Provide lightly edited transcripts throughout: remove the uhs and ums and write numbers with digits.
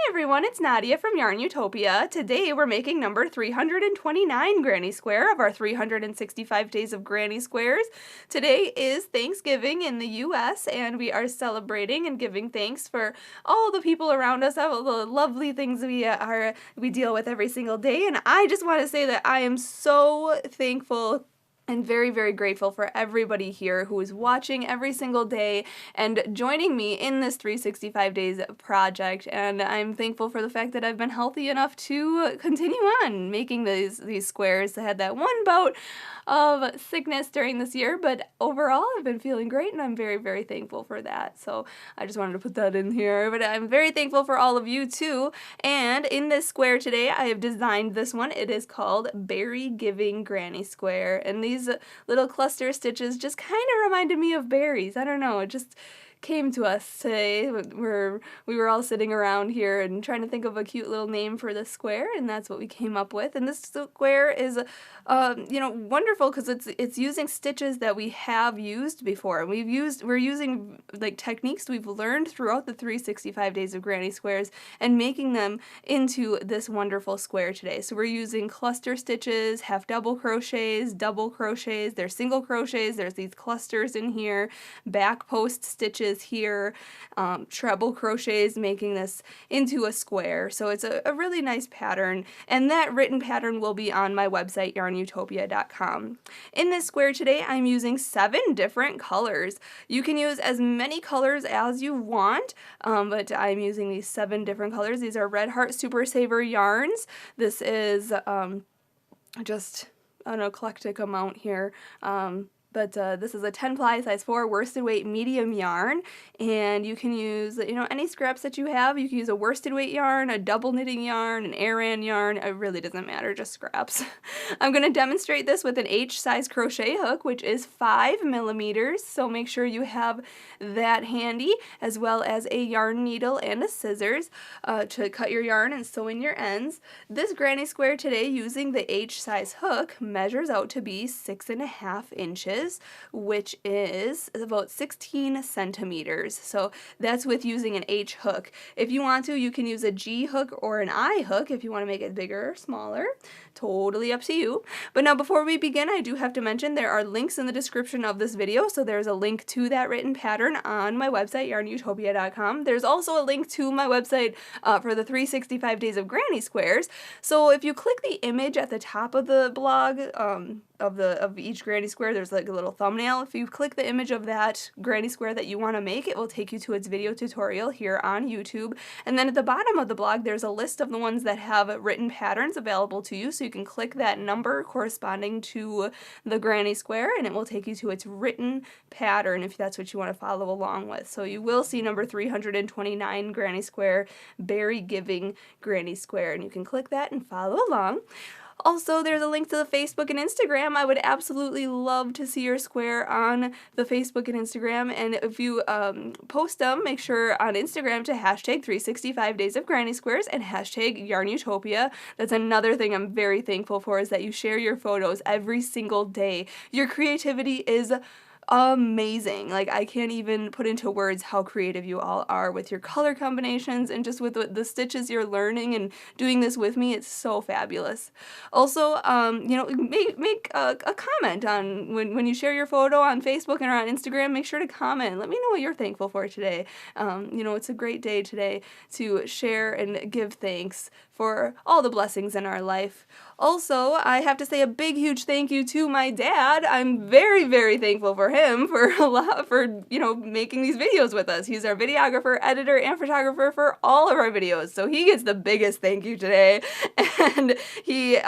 everyone, it's Nadia from YARNutopia. Today we're making number 329 Granny Square of our 365 Days of Granny Squares. Today is Thanksgiving in the US and we are celebrating and giving thanks for all the people around us, all the lovely things we deal with every single day. And I just want to say that I am so thankful and very, very grateful for everybody here who is watching every single day and joining me in this 365 Days project. And I'm thankful for the fact that I've been healthy enough to continue on making these squares. I had that one bout of sickness during this year, but overall I've been feeling great and I'm very, very thankful for that. So I just wanted to put that in here, but I'm very thankful for all of you too. And in this square today, I have designed this one. It is called Berry Giving Granny Square, and these little cluster stitches just kind of reminded me of berries. I don't know, it just came to us today. We were all sitting around here and trying to think of a cute little name for this square, and that's what we came up with. And this square is wonderful because it's using stitches that we have used before. We're using like techniques we've learned throughout the 365 Days of Granny Squares and making them into this wonderful square today. So we're using cluster stitches, half double crochets, double crochets, there's single crochets, there's these clusters in here, back post stitches here, treble crochets, making this into a square. So it's a really nice pattern, and that written pattern will be on my website, YARNutopia.com. In this square today, I'm using 7 different colors. You can use as many colors as you want, but I'm using these 7 different colors. These are Red Heart Super Saver yarns. This is just an eclectic amount here. But this is a 10 ply size 4 worsted weight medium yarn, and you can use any scraps that you have. You can use a worsted weight yarn, a double knitting yarn, an Aran yarn. It really doesn't matter, just scraps. I'm going to demonstrate this with an H size crochet hook, which is 5 millimeters. So make sure you have that handy, as well as a yarn needle and a scissors to cut your yarn and sew in your ends. This granny square today, using the H size hook, measures out to be 6.5 inches. Which is about 16 centimeters. So that's with using an H hook. If you want to, you can use a G hook or an I hook if you want to make it bigger or smaller. Totally up to you. But now before we begin, I do have to mention there are links in the description of this video. So there's a link to that written pattern on my website, YARNutopia.com. There's also a link to my website for the 365 Days of Granny Squares. So if you click the image at the top of the blog, of each granny square, there's like a little thumbnail. If you click the image of that granny square that you want to make, it will take you to its video tutorial here on YouTube. And then at the bottom of the blog, there's a list of the ones that have written patterns available to you. So you can click that number corresponding to the granny square, and it will take you to its written pattern if that's what you want to follow along with. So you will see number 329 Granny Square, Berry Giving Granny Square, and you can click that and follow along. Also, there's a link to the Facebook and Instagram. I would absolutely love to see your square on the Facebook and Instagram. And if you post them, make sure on Instagram to hashtag 365 Days of Granny Squares and hashtag YARNutopia. That's another thing I'm very thankful for, is that you share your photos every single day. Your creativity is amazing. Like, I can't even put into words how creative you all are with your color combinations and just with the stitches you're learning and doing this with me. It's so fabulous. Also, make a comment on when you share your photo on Facebook and or on Instagram. Make sure to comment. Let me know what you're thankful for today. It's a great day today to share and give thanks for all the blessings in our life. Also, I have to say a big, huge thank you to my dad. I'm very, very thankful for him for making these videos with us. He's our videographer, editor, and photographer for all of our videos. So he gets the biggest thank you today. And he,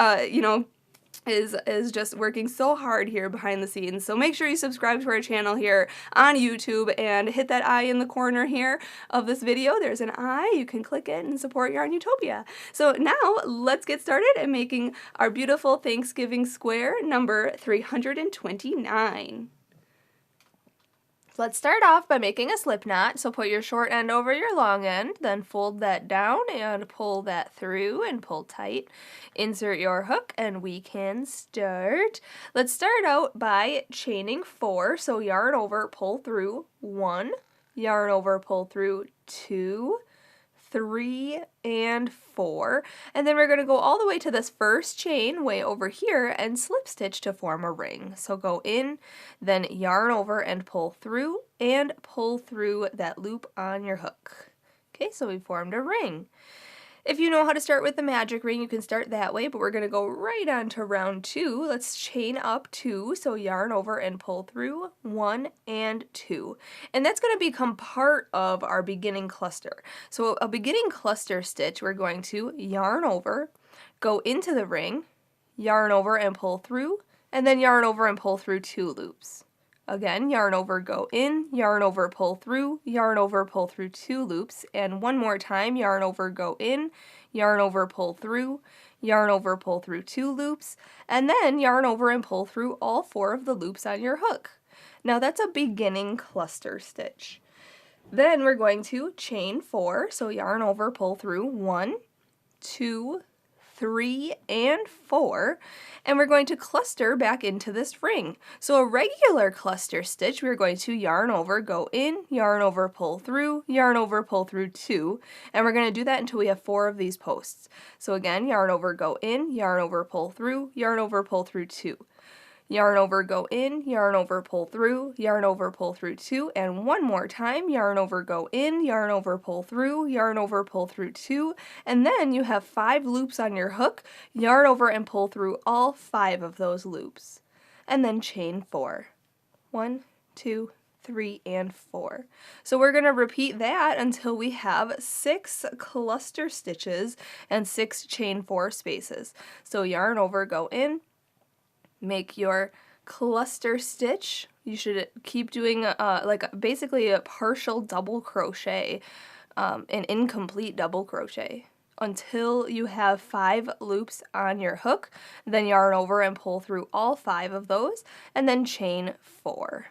is just working so hard here behind the scenes. So make sure you subscribe to our channel here on YouTube and hit that I in the corner here of this video. There's an I. You can click it and support YARNutopia. So now let's get started and making our beautiful Thanksgiving square number 329. Let's start off by making a slip knot. So put your short end over your long end, then fold that down and pull that through and pull tight. Insert your hook and we can start. Let's start out by chaining 4. So yarn over, pull through 1, yarn over, pull through 2, 3, and 4, and then we're going to go all the way to this first chain way over here and slip stitch to form a ring. So go in, then yarn over and pull through that loop on your hook. Okay, so we formed a ring. If you know how to start with the magic ring, you can start that way, but we're going to go right on to round 2. Let's chain up 2, so yarn over and pull through 1 and 2. And that's going to become part of our beginning cluster. So a beginning cluster stitch, we're going to yarn over, go into the ring, yarn over and pull through, and then yarn over and pull through 2 loops. Again, yarn over, go in, yarn over, pull through 2 loops, and one more time, yarn over, go in, yarn over, pull through 2 loops, and then yarn over and pull through all 4 of the loops on your hook. Now that's a beginning cluster stitch. Then we're going to chain 4, so yarn over, pull through 1, 2, 3, and 4, and we're going to cluster back into this ring. So a regular cluster stitch, we're going to yarn over, go in, yarn over, pull through 2, and we're going to do that until we have 4 of these posts. So again, yarn over, go in, yarn over, pull through 2. Yarn over, go in, yarn over, pull through 2, and one more time, yarn over, go in, yarn over, pull through 2, and then you have 5 loops on your hook, yarn over and pull through all 5 of those loops, and then chain 4. 1, 2, 3, and 4. So we're going to repeat that until we have 6 cluster stitches and 6 chain 4 spaces. So yarn over, go in, make your cluster stitch. You should keep doing basically a partial double crochet, an incomplete double crochet until you have 5 loops on your hook. Then yarn over and pull through all 5 of those, and then chain 4.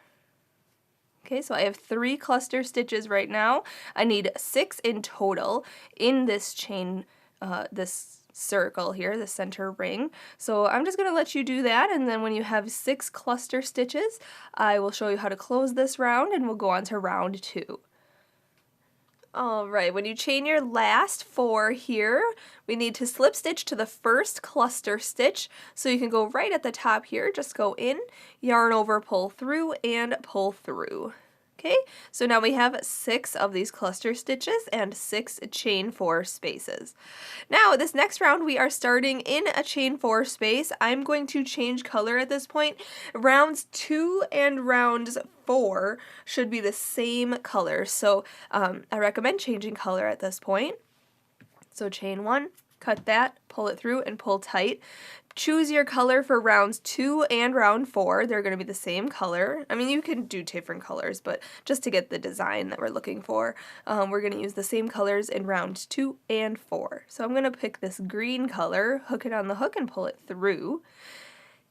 Okay, so I have 3 cluster stitches right now. I need 6 in total in this chain, this circle here, the center ring. So I'm just going to let you do that, and then when you have 6 cluster stitches, I will show you how to close this round, and we'll go on to round 2. Alright, when you chain your last 4 here, we need to slip stitch to the first cluster stitch. So you can go right at the top here, just go in, yarn over, pull through, and pull through. Okay, so now we have 6 of these cluster stitches and 6 chain 4 spaces. Now, this next round we are starting in a chain 4 space. I'm going to change color at this point. Rounds 2 and rounds 4 should be the same color, so I recommend changing color at this point. So chain 1, cut that, pull it through, and pull tight. Choose your color for rounds 2 and round 4. They're going to be the same color. I mean, you can do different colors, but just to get the design that we're looking for, we're going to use the same colors in rounds 2 and 4. So I'm going to pick this green color, hook it on the hook, and pull it through.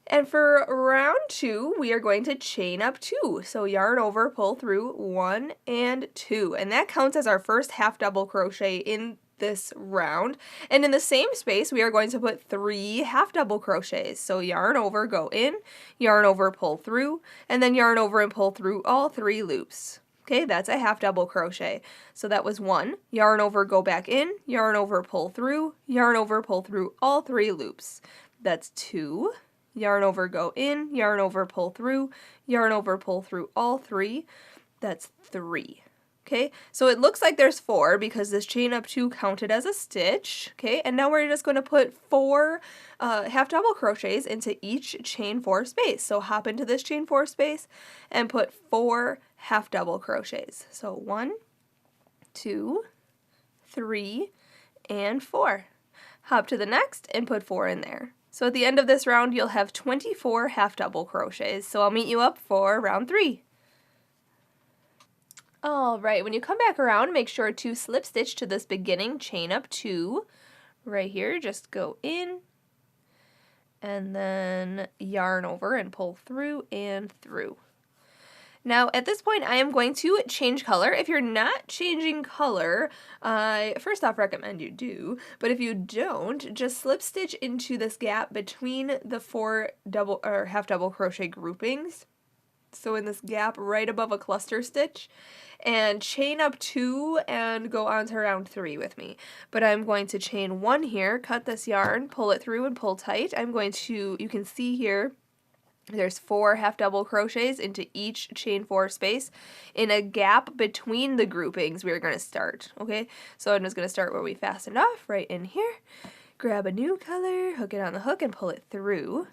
And for round 2, we are going to chain up 2. So yarn over, pull through 1 and 2. And that counts as our first half double crochet in this round. And in the same space, we are going to put 3 half double crochets. So yarn over, go in, yarn over, pull through, and then yarn over and pull through all 3 loops. Okay, that's a half double crochet. So that was 1. Yarn over, go back in, yarn over, pull through all 3 loops. That's 2. Yarn over, go in, yarn over, pull through all 3. That's 3. Okay, so it looks like there's 4 because this chain up 2 counted as a stitch. Okay, and now we're just going to put 4 half double crochets into each chain 4 space. So hop into this chain 4 space and put 4 half double crochets. So 1, 2, 3, and 4. Hop to the next and put 4 in there. So at the end of this round, you'll have 24 half double crochets. So I'll meet you up for round 3. Alright, when you come back around, make sure to slip stitch to this beginning chain up 2. Right here, just go in, and then yarn over and pull through and through. Now, at this point, I am going to change color. If you're not changing color, I first off recommend you do, but if you don't, just slip stitch into this gap between the 4 half double crochet groupings. so in this gap right above a cluster stitch, and chain up 2 and go on to round 3 with me. But I'm going to chain 1 here, cut this yarn, pull it through and pull tight. I'm going to, you can see here, there's 4 half double crochets into each chain 4 space in a gap between the groupings we're going to start, okay? So I'm just going to start where we fastened off, right in here. Grab a new color, hook it on the hook and pull it through.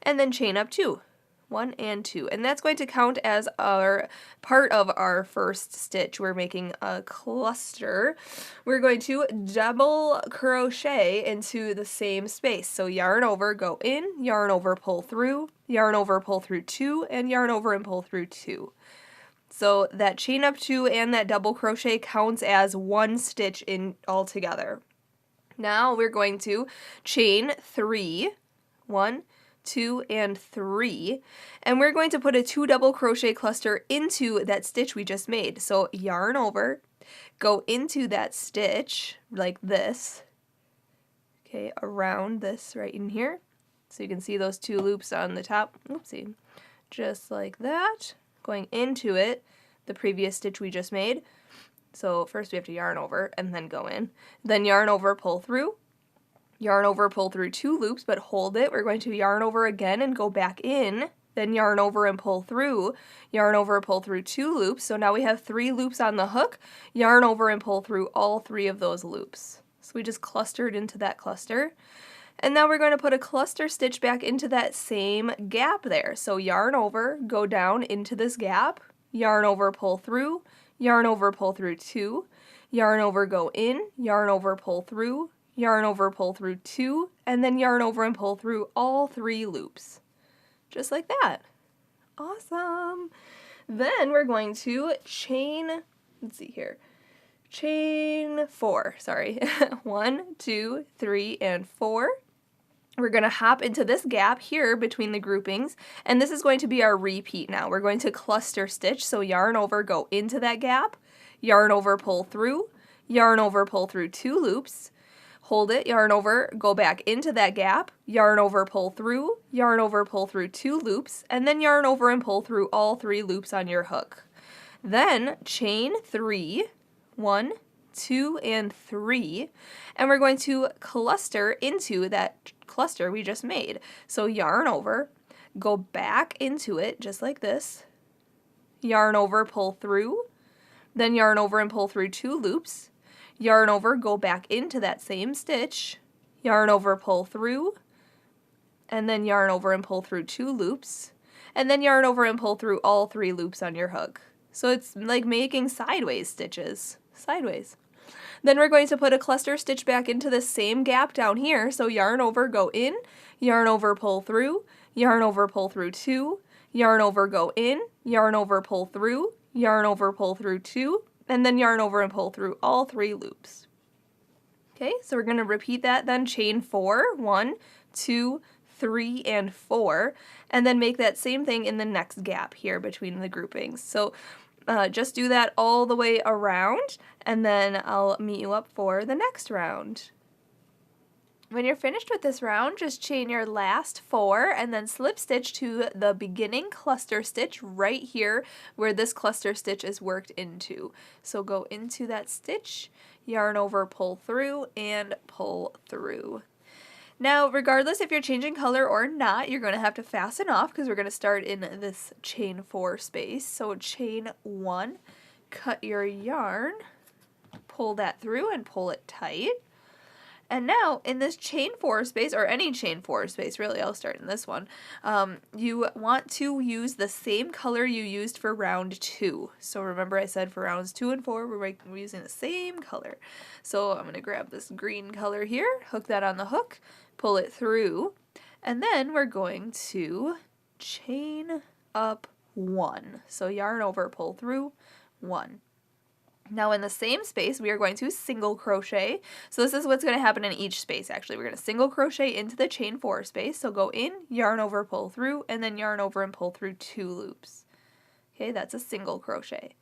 And then chain up 2. 1 and 2, and that's going to count as our part of our first stitch. We're making a cluster. We're going to double crochet into the same space. So yarn over, go in, yarn over, pull through, yarn over, pull through 2, and yarn over and pull through 2. So that chain up 2 and that double crochet counts as 1 stitch in all together. Now we're going to chain 3, 1, 2, and 3, and we're going to put a 2 double crochet cluster into that stitch we just made. So yarn over, go into that stitch like this, okay, around this right in here. So you can see those 2 loops on the top, oopsie, just like that, going into it, the previous stitch we just made. So first we have to yarn over and then go in, then yarn over, pull through, yarn over, pull through 2 loops, but hold it. We're going to yarn over again and go back in, then yarn over and pull through, yarn over, pull through 2 loops. So now we have 3 loops on the hook, yarn over and pull through all 3 of those loops. So we just clustered into that cluster. And now we're going to put a cluster stitch back into that same gap there. So yarn over, go down into this gap, yarn over, pull through, yarn over, pull through 2, yarn over, go in, yarn over, pull through, yarn over, pull through 2, and then yarn over and pull through all 3 loops. Just like that. Awesome. Then we're going to chain, let's see here, chain 4, sorry. 1, 2, 3, and 4. We're going to hop into this gap here between the groupings, and this is going to be our repeat now. We're going to cluster stitch, so yarn over, go into that gap, yarn over, pull through, yarn over, pull through 2 loops, hold it, yarn over, go back into that gap, yarn over, pull through, yarn over, pull through 2 loops, and then yarn over and pull through all 3 loops on your hook. Then chain 3, 1, 2, and 3, and we're going to cluster into that cluster we just made. So yarn over, go back into it just like this, yarn over, pull through, then yarn over and pull through 2 loops, yarn over, go back into that same stitch, yarn over, pull through, and then yarn over and pull through 2 loops, and then yarn over and pull through all 3 loops on your hook. So it's like making sideways stitches, sideways. Then we're going to put a cluster stitch back into the same gap down here, so yarn over, go in, yarn over, pull through, yarn over, pull through 2, yarn over, go in, yarn over, pull through, yarn over, pull through 2, and then yarn over and pull through all 3 loops. Okay, so we're going to repeat that then, chain 4, 1, 2, 3, and 4, and then make that same thing in the next gap here between the groupings. So just do that all the way around, and then I'll meet you up for the next round. When you're finished with this round, just chain your last 4 and then slip stitch to the beginning cluster stitch right here where this cluster stitch is worked into. So go into that stitch, yarn over, pull through, and pull through. Now, regardless if you're changing color or not, you're going to have to fasten off because we're going to start in this chain 4 space. So chain 1, cut your yarn, pull that through and pull it tight. And now, in this chain 4 space, or any chain 4 space, really, I'll start in this one, you want to use the same color you used for round 2. So remember I said for rounds 2 and 4, we're using the same color. So I'm going to grab this green color here, hook that on the hook, pull it through, and then we're going to chain up 1. So yarn over, pull through, 1. Now in the same space, we are going to single crochet. So this is what's going to happen in each space, actually. We're going to single crochet into the chain 4 space. So go in, yarn over, pull through, and then yarn over and pull through 2 loops. Okay, that's a single crochet.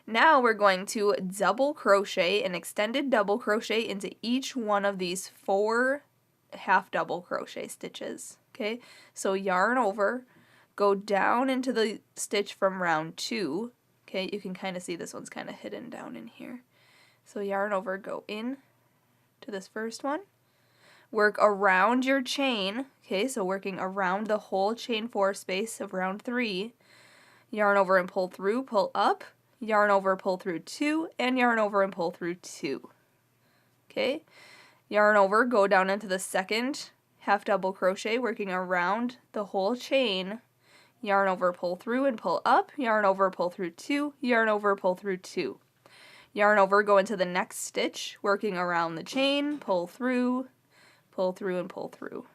Now we're going to double crochet, an extended double crochet into each one of these 4 half double crochet stitches. Okay, so yarn over, go down into the stitch from round 2. Okay, you can kind of see this one's kind of hidden down in here. So yarn over, go in to this first one. Work around your chain. Okay, so working around the whole chain 4 space of round 3. Yarn over and pull through, pull up. Yarn over, pull through 2, and yarn over and pull through 2. Okay, yarn over, go down into the second half double crochet, working around the whole chain. Yarn over, pull through and pull up. Yarn over, pull through 2. Yarn over, pull through 2. Yarn over, go into the next stitch, working around the chain, pull through and pull through.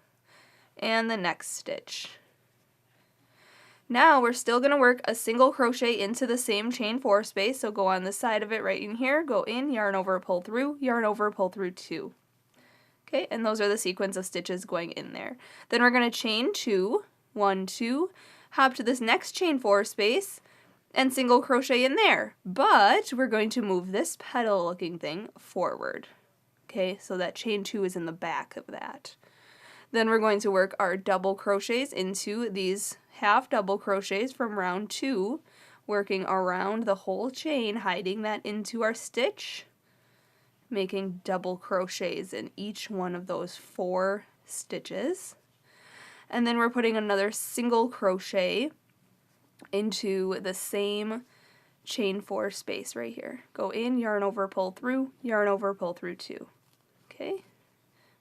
And the next stitch. Now we're still going to work a single crochet into the same chain 4 space, so go on the side of it right in here, go in, yarn over, pull through, yarn over, pull through 2. Okay, and those are the sequence of stitches going in there. Then we're going to chain 2, 1, 2, hop to this next chain 4 space, and single crochet in there. But we're going to move this petal looking thing forward. Okay, so that chain 2 is in the back of that. Then we're going to work our double crochets into these half double crochets from round 2, working around the whole chain, hiding that into our stitch, making double crochets in each one of those 4 stitches. And then we're putting another single crochet into the same chain 4 space right here. Go in, yarn over, pull through, yarn over, pull through 2. Okay,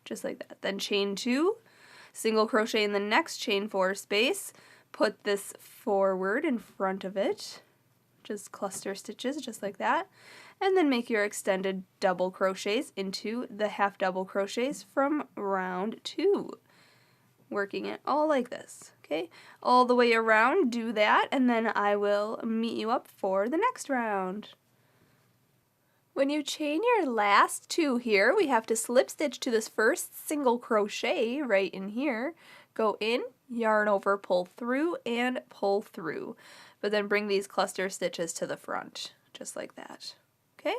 just like that. Then chain 2, single crochet in the next chain 4 space, put this forward in front of it, just cluster stitches just like that, and then make your extended double crochets into the half double crochets from round 2, working it all like this. Okay, all the way around, do that, and then I will meet you up for the next round. When you chain your last 2 here, we have to slip stitch to this first single crochet right in here, go in, yarn over, pull through, and pull through, but then bring these cluster stitches to the front, just like that. Okay,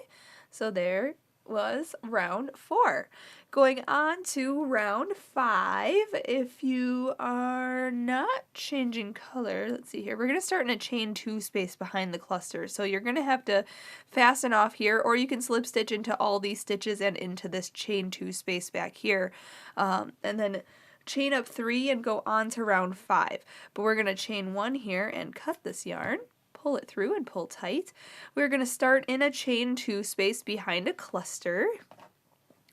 so there was round 4. Going on to round 5, if you are not changing color, let's see here, we're going to start in a chain 2 space behind the cluster, so you're going to have to fasten off here, or you can slip stitch into all these stitches and into this chain 2 space back here, and then chain up 3 and go on to round 5. But we're going to chain 1 here and cut this yarn, pull it through and pull tight. We're going to start in a chain 2 space behind a cluster.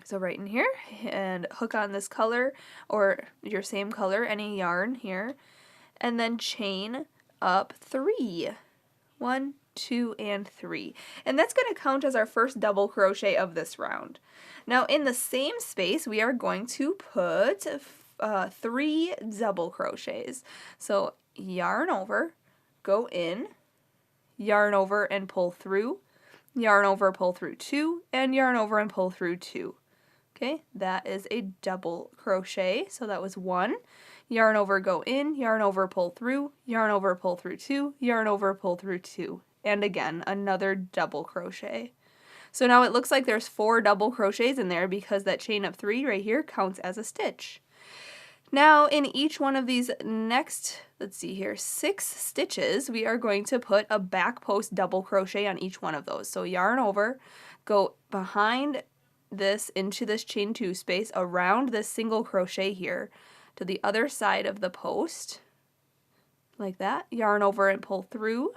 So right in here, and hook on this color or your same color, any yarn here, and then chain up 3. 1, 2, and 3. And that's going to count as our first double crochet of this round. Now in the same space, we are going to put 3 double crochets. So yarn over, go in, yarn over and pull through, yarn over, pull through 2, and yarn over and pull through 2. Okay, that is a double crochet, so that was 1. Yarn over, go in, yarn over, pull through, yarn over, pull through 2, yarn over, pull through 2, and again, another double crochet. So now it looks like there's 4 double crochets in there because that chain up 3 right here counts as a stitch. Now in each one of these next, let's see here, 6 stitches, we are going to put a back post double crochet on each one of those. So yarn over, go behind this into this chain 2 space around this single crochet here to the other side of the post, like that, yarn over and pull through,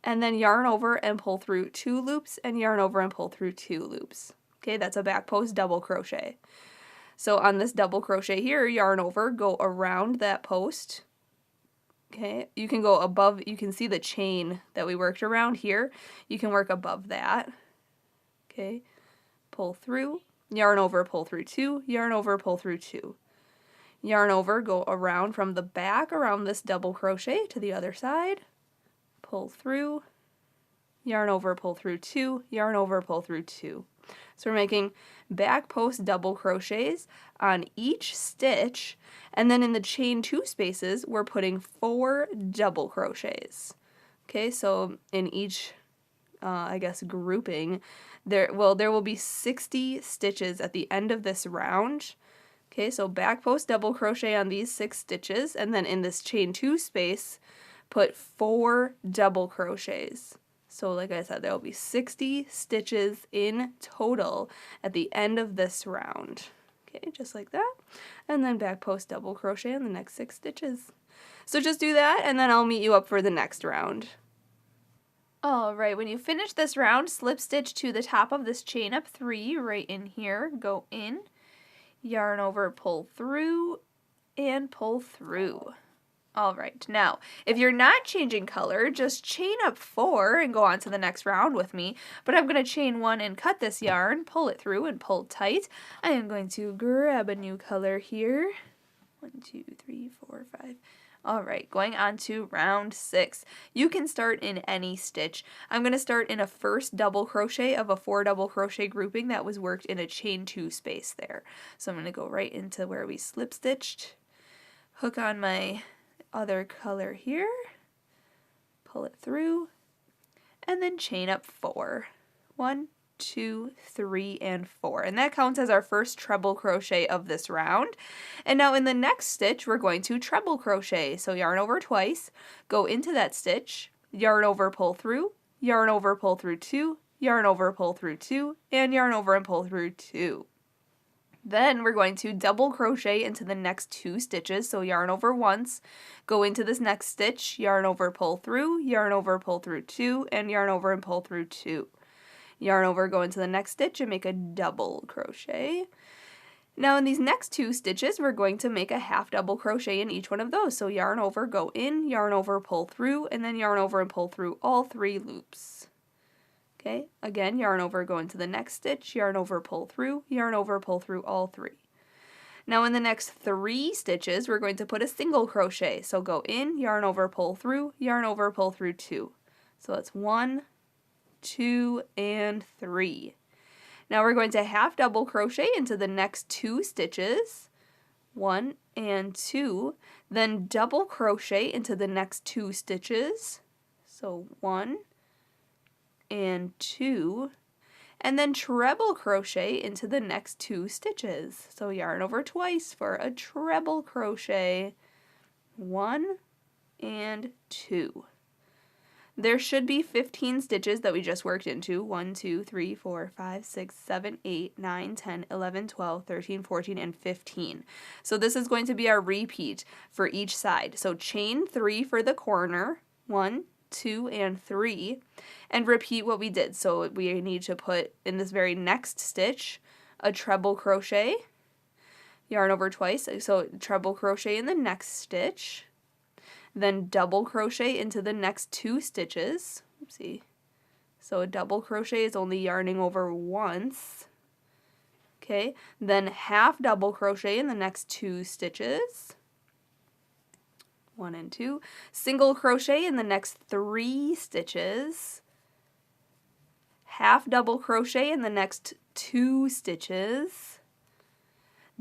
and then yarn over and pull through 2 loops and yarn over and pull through 2 loops. Okay, that's a back post double crochet. So on this double crochet here, yarn over, go around that post. Okay, you can go above, you can see the chain that we worked around here. You can work above that. Okay, pull through, yarn over, pull through 2, yarn over, pull through 2. Yarn over, go around from the back around this double crochet to the other side. Pull through, yarn over, pull through 2, yarn over, pull through 2. So we're making back post double crochets on each stitch, and then in the chain 2 spaces we're putting 4 double crochets. Okay, so in each I guess grouping there will be 60 stitches at the end of this round. Okay, so back post double crochet on these 6 stitches, and then in this chain 2 space, put 4 double crochets. So like I said, there will be 60 stitches in total at the end of this round. Okay, just like that. And then back post double crochet in the next 6 stitches. So just do that, and then I'll meet you up for the next round. Alright, when you finish this round, slip stitch to the top of this chain up 3 right in here, go in, yarn over, pull through, and pull through. Alright, now, if you're not changing color, just chain up 4 and go on to the next round with me, but I'm going to chain 1 and cut this yarn, pull it through and pull tight. I am going to grab a new color here. 1, 2, 3, 4, 5. Alright, going on to round 6. You can start in any stitch. I'm going to start in a first double crochet of a 4 double crochet grouping that was worked in a chain 2 space there. So I'm going to go right into where we slip stitched, hook on my other color here, pull it through, and then chain up 4. 1, 2, 3, and 4. And that counts as our first treble crochet of this round. And now in the next stitch, we're going to treble crochet. So yarn over twice, go into that stitch, yarn over, pull through, yarn over, pull through 2, yarn over, pull through 2, and yarn over and pull through 2. Then we're going to double crochet into the next 2 stitches, so yarn over once, go into this next stitch, yarn over, pull through, yarn over, pull through 2, and yarn over and pull through 2. Yarn over, go into the next stitch and make a double crochet. Now in these next 2 stitches, we're going to make a half double crochet in each one of those. So yarn over, go in, yarn over, pull through, and then yarn over and pull through all 3 loops. Okay, again, yarn over, go into the next stitch, yarn over, pull through, yarn over, pull through all 3. Now in the next 3 stitches, we're going to put a single crochet. So go in, yarn over, pull through, yarn over, pull through 2. So that's 1, 2, and 3. Now we're going to half double crochet into the next 2 stitches, 1 and 2, then double crochet into the next 2 stitches, so 1 and 2, and then treble crochet into the next 2 stitches. So yarn over twice for a treble crochet, 1 and 2. There should be 15 stitches that we just worked into. 1, 2, 3, 4, 5, 6, 7, 8, 9, 10, 11, 12, 13, 14, and 15. So this is going to be our repeat for each side. So chain 3 for the corner, 1, 2, and 3, and repeat what we did. So we need to put in this very next stitch a treble crochet, yarn over twice, so treble crochet in the next stitch, then double crochet into the next 2 stitches. Oopsie. So a double crochet is only yarning over once. Okay, then half double crochet in the next 2 stitches. 1 and 2. Single crochet in the next 3 stitches. Half double crochet in the next 2 stitches.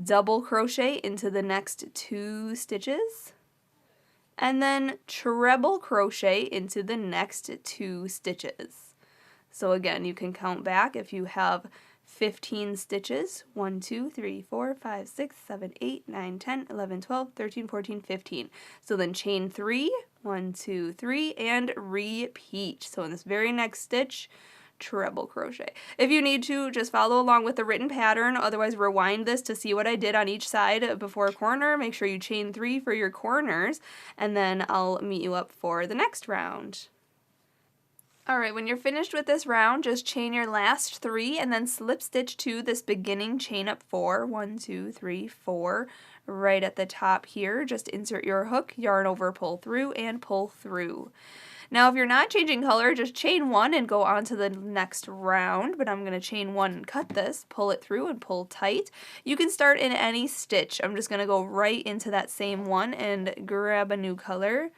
Double crochet into the next 2 stitches. And then treble crochet into the next 2 stitches. So again, you can count back if you have 15 stitches. 1, 2, 3, 4, 5, 6, 7, 8, 9, 10, 11, 12, 13, 14, 15. So then chain 3, 1, 2, 3, and repeat. So in this very next stitch, treble crochet. If you need to, just follow along with the written pattern, otherwise rewind this to see what I did on each side before a corner. Make sure you chain 3 for your corners, and then I'll meet you up for the next round. Alright, when you're finished with this round, just chain your last 3 and then slip stitch to this beginning chain up 4, 1, 2, 3, 4, right at the top here. Just insert your hook, yarn over, pull through, and pull through. Now if you're not changing color, just chain 1 and go on to the next round, but I'm going to chain 1 and cut this, pull it through and pull tight. You can start in any stitch. I'm just going to go right into that same one and grab a new color.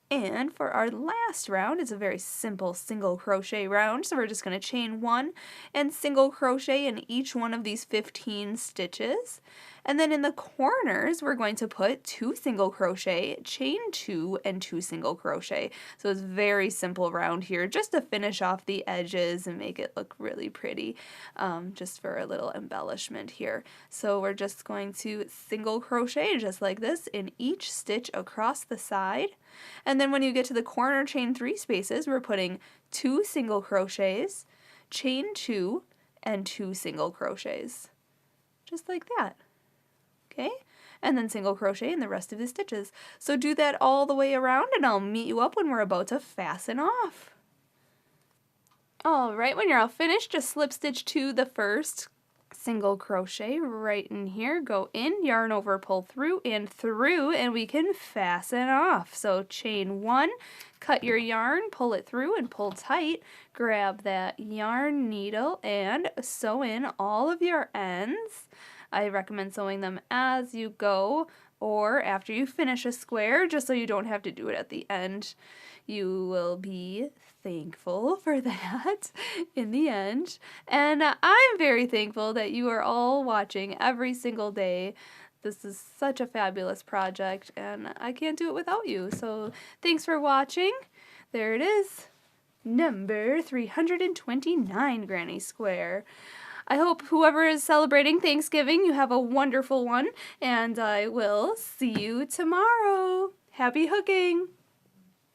And for our last round, it's a very simple single crochet round, so we're just going to chain 1 and single crochet in each one of these 15 stitches. And then in the corners, we're going to put 2 single crochet, chain 2, and 2 single crochet. So it's very simple around here, just to finish off the edges and make it look really pretty, just for a little embellishment here. So we're just going to single crochet just like this in each stitch across the side. And then when you get to the corner chain 3 spaces, we're putting 2 single crochets, chain 2, and 2 single crochets. Just like that. Okay? And then single crochet in the rest of the stitches. So do that all the way around and I'll meet you up when we're about to fasten off. Alright, when you're all finished, just slip stitch to the first single crochet right in here, go in, yarn over, pull through, and we can fasten off. So chain 1, cut your yarn, pull it through and pull tight, grab that yarn needle and sew in all of your ends. I recommend sewing them as you go or after you finish a square, just so you don't have to do it at the end. You will be thankful for that in the end. And I'm very thankful that you are all watching every single day. This is such a fabulous project and I can't do it without you. So thanks for watching. There it is. Number 329 Granny Square. I hope whoever is celebrating Thanksgiving, you have a wonderful one, and I will see you tomorrow. Happy hooking!